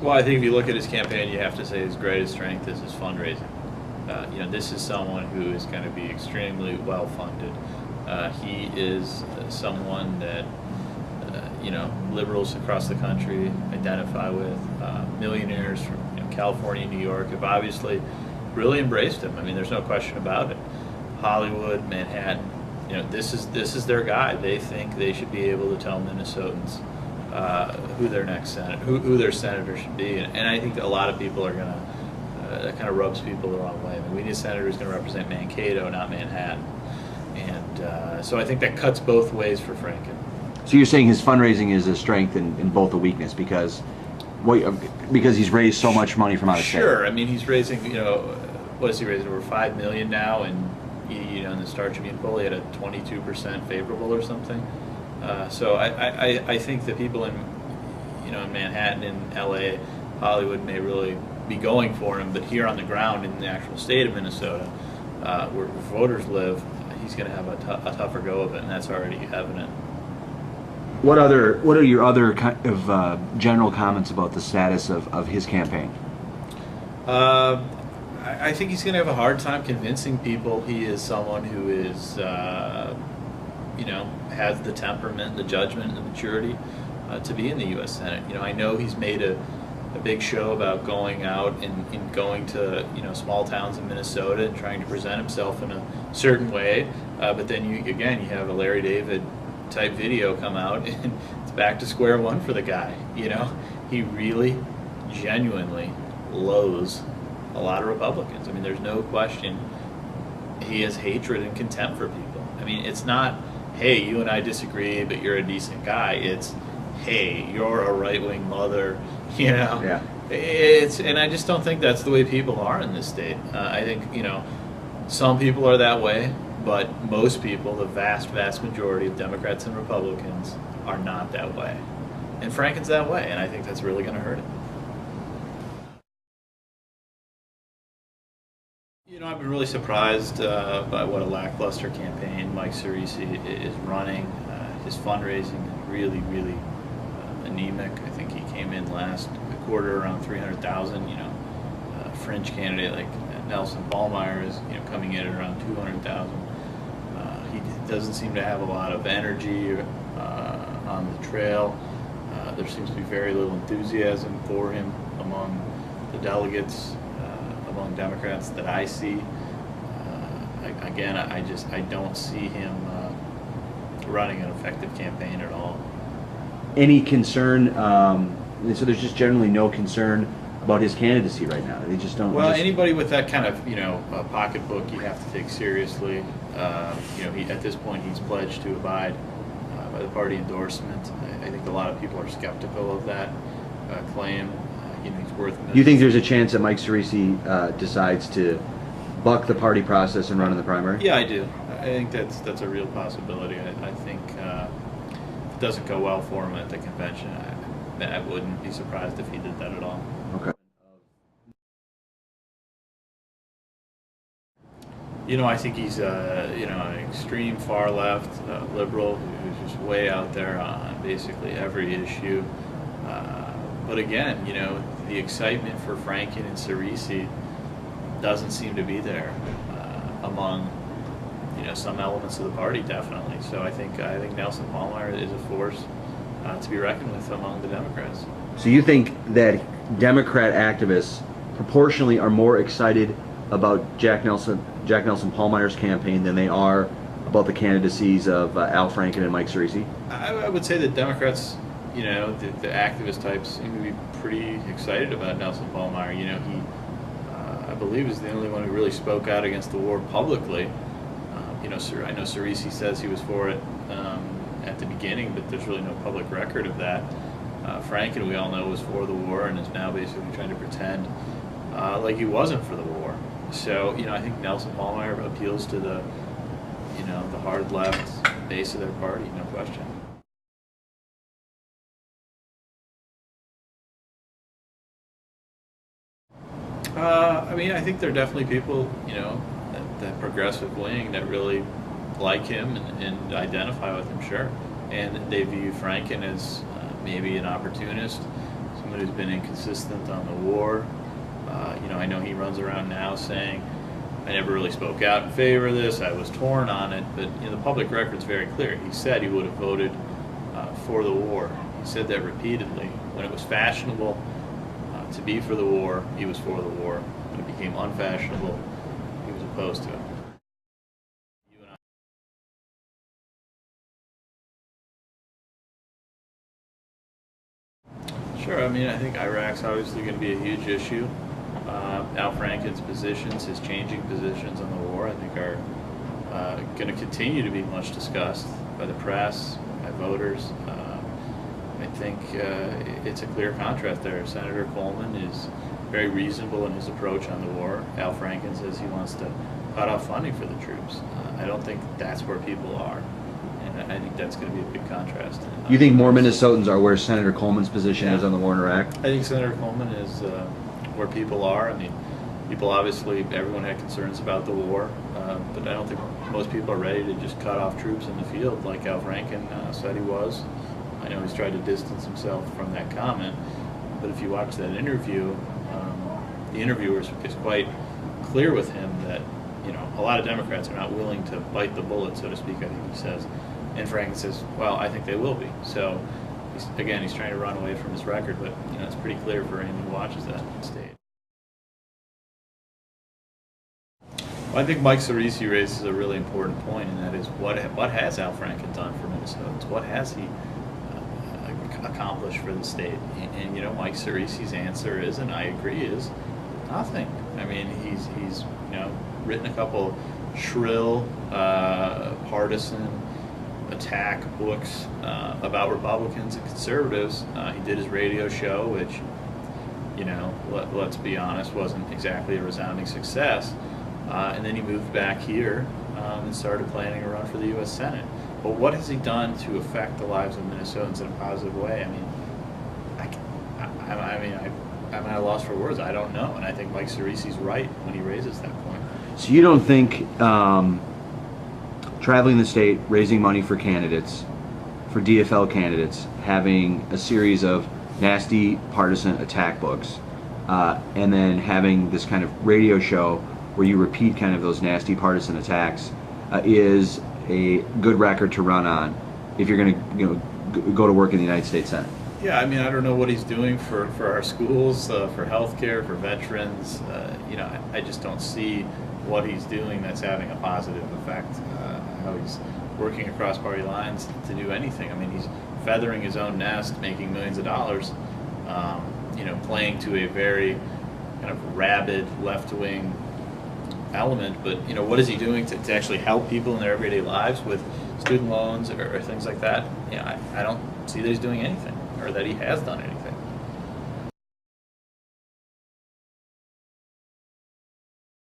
Well, I think if you look at his campaign, you have to say his greatest strength is his fundraising. This is someone who is going to be extremely well funded. He is someone that liberals across the country identify with. Millionaires from California, New York have obviously really embraced him. I mean, there's no question about it. Hollywood, Manhattan, this is their guy. They think they should be able to tell Minnesotans who their next who their senator should be, and I think that a lot of people are gonna that kind of rubs people the wrong way. I mean, we need a senator who's going to represent Mankato, not Manhattan, and so I think that cuts both ways for Franken. So you're saying his fundraising is a strength and both a weakness because he's raised so much money from out of state. Sure, I mean he's raising what is he raising, over $5 million now, and in the Star Tribune poll he had a 22% favorable or something. So I think the people in in Manhattan and LA, Hollywood may really be going for him, but here on the ground in the actual state of Minnesota, where voters live, he's going to have a tougher go of it, and that's already evident. What are your other kind of general comments about the status of his campaign? I think he's going to have a hard time convincing people he is someone who is, has the temperament, the judgment, and the maturity to be in the U.S. Senate. I know he's made a big show about going out and going to small towns in Minnesota and trying to present himself in a certain way, but then you have a Larry David type video come out and it's back to square one for the guy. He really genuinely loathes a lot of Republicans. I mean, there's no question he has hatred and contempt for people. I mean, it's not, hey, you and I disagree, but you're a decent guy. It's, hey, you're a right-wing mother, Yeah. And I just don't think that's the way people are in this state. I think, some people are that way, but most people, the vast, vast majority of Democrats and Republicans, are not that way. And Franken's that way, and I think that's really going to hurt him. I've been really surprised by what a lackluster campaign Mike Cerisi is running. His fundraising is really, really anemic. I think he came in last quarter around 300,000. Fringe candidate like Nelson-Pallmeyer is coming in at around 200,000. He doesn't seem to have a lot of energy on the trail. There seems to be very little enthusiasm for him among the delegates, among Democrats that I see. I don't see him running an effective campaign at all. Any concern? So there's just generally no concern about his candidacy right now. They just don't. Well, anybody with that kind of pocketbook, you have to take seriously. He at this point he's pledged to abide by the party endorsement. I think a lot of people are skeptical of that claim. He's worth. You think there's a chance that Mike Cerisi decides to buck the party process and run in the primary? Yeah, I do. I think that's a real possibility. I think if it doesn't go well for him at the convention, I wouldn't be surprised if he did that at all. Okay. I think he's an extreme far left liberal who's just way out there on basically every issue. But again, the excitement for Franken and Cerisi doesn't seem to be there among some elements of the party, definitely. So I think Nelson-Pallmeyer is a force to be reckoned with among the Democrats. So you think that Democrat activists proportionally are more excited about Jack Nelson-Pallmeyer's campaign than they are about the candidacies of Al Franken and Mike Cerisi? I would say that Democrats, the activist types seem to be pretty excited about Nelson-Pallmeyer. He, I believe, is the only one who really spoke out against the war publicly. I know Cerisi says he was for it at the beginning, but there's really no public record of that. Franken, we all know, was for the war and is now basically trying to pretend like he wasn't for the war. So, I think Nelson-Pallmeyer appeals to the hard left base of their party, no question. I think there are definitely people, that progressive wing that really like him and identify with him, sure. And they view Franken as maybe an opportunist, someone who's been inconsistent on the war. I know he runs around now saying, I never really spoke out in favor of this, I was torn on it, but the public record's very clear. He said he would have voted for the war. He said that repeatedly. When it was fashionable to be for the war, he was for the war. When it became unfashionable, he was opposed to it. Sure, I think Iraq's obviously going to be a huge issue. Al Franken's positions, his changing positions on the war, I think are going to continue to be much discussed by the press, by voters. I think it's a clear contrast there. Senator Coleman is very reasonable in his approach on the war. Al Franken says he wants to cut off funding for the troops. I don't think that's where people are. And I think that's going to be a big contrast. You think more Minnesotans are where Senator Coleman's position is on the war in Iraq? I think Senator Coleman is where people are. People obviously, everyone had concerns about the war, but I don't think most people are ready to just cut off troops in the field like Al Franken said he was. I know he's tried to distance himself from that comment, but if you watch that interview, the interviewer is quite clear with him that a lot of Democrats are not willing to bite the bullet, so to speak, I think he says. And Franken says, well, I think they will be. So, he's trying to run away from his record, but it's pretty clear for anyone who watches that stage. Well, I think Mike Cerisi raises a really important point, and that is what has Al Franken done for Minnesotans? What has he accomplished for the state? And Mike Cerisi's answer is, and I agree, is nothing. He's written a couple shrill, partisan attack books about Republicans and conservatives. He did his radio show, which, let's be honest, wasn't exactly a resounding success. And then he moved back here and started planning a run for the U.S. Senate. But what has he done to affect the lives of Minnesotans in a positive way? I'm at a loss for words. I don't know. And I think Mike Cerisi's right when he raises that point. So you don't think traveling the state, raising money for candidates, for DFL candidates, having a series of nasty partisan attack books, and then having this kind of radio show where you repeat kind of those nasty partisan attacks is a good record to run on if you're going to go to work in the United States Senate? Yeah, I don't know what he's doing for our schools, for healthcare, for veterans. I just don't see what he's doing that's having a positive effect. How he's working across party lines to do anything. He's feathering his own nest, making millions of dollars, playing to a very kind of rabid left-wing element. But what is he doing to actually help people in their everyday lives with student loans or things like that? I don't see that he's doing anything, or that he has done anything.